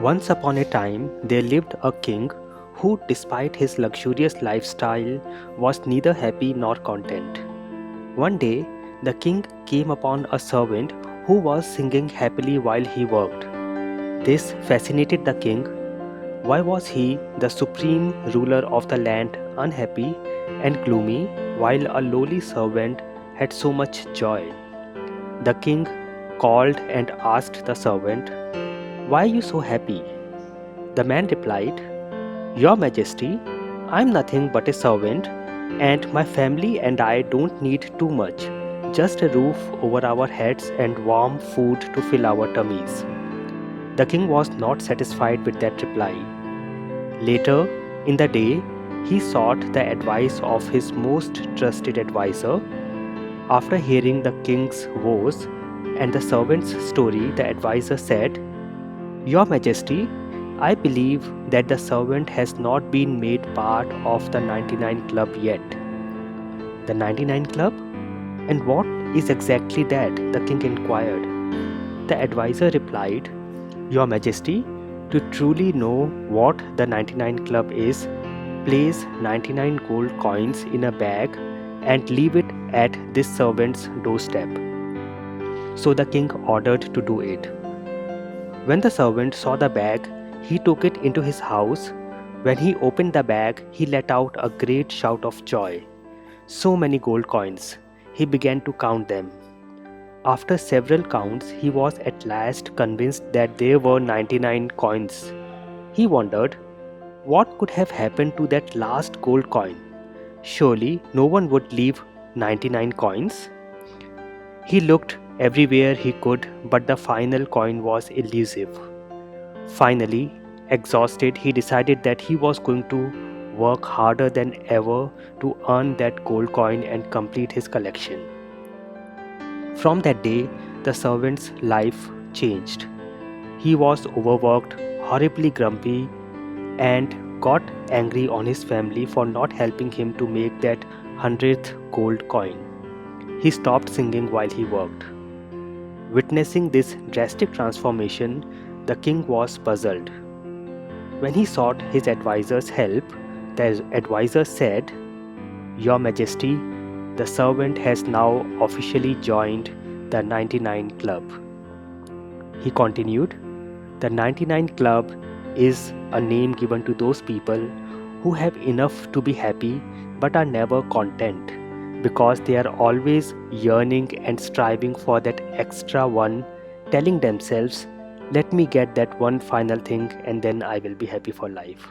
Once upon a time, there lived a king who, despite his luxurious lifestyle, was neither happy nor content. One day, the king came upon a servant who was singing happily while he worked. This fascinated the king. Why was he, the supreme ruler of the land, unhappy and gloomy while a lowly servant had so much joy? The king called and asked the servant, "Why are you so happy?" The man replied, "Your Majesty, I am nothing but a servant, and my family and I don't need too much, just a roof over our heads and warm food to fill our tummies." The king was not satisfied with that reply. Later in the day, he sought the advice of his most trusted advisor. After hearing the king's woes and the servant's story, the advisor said, "Your Majesty, I believe that the servant has not been made part of the 99 Club yet." "The 99 Club? And what is exactly that?" the king inquired. The advisor replied, "Your Majesty, to truly know what the 99 Club is, place 99 gold coins in a bag and leave it at this servant's doorstep." So the king ordered to do it. When the servant saw the bag, he took it into his house. When he opened the bag, he let out a great shout of joy. So many gold coins! He began to count them. After several counts, he was at last convinced that there were 99 coins. He wondered, what could have happened to that last gold coin? Surely no one would leave 99 coins. He looked everywhere he could, but the final coin was elusive. Finally, exhausted, he decided that he was going to work harder than ever to earn that gold coin and complete his collection. From that day, the servant's life changed. He was overworked, horribly grumpy, and got angry on his family for not helping him to make that 100th gold coin. He stopped singing while he worked. Witnessing this drastic transformation, the king was puzzled. When he sought his advisor's help, the advisor said, "Your Majesty, the servant has now officially joined the 99 Club." He continued, "The 99 Club is a name given to those people who have enough to be happy but are never content, because they are always yearning and striving for that extra one, telling themselves, 'Let me get that one final thing and then I will be happy for life.'"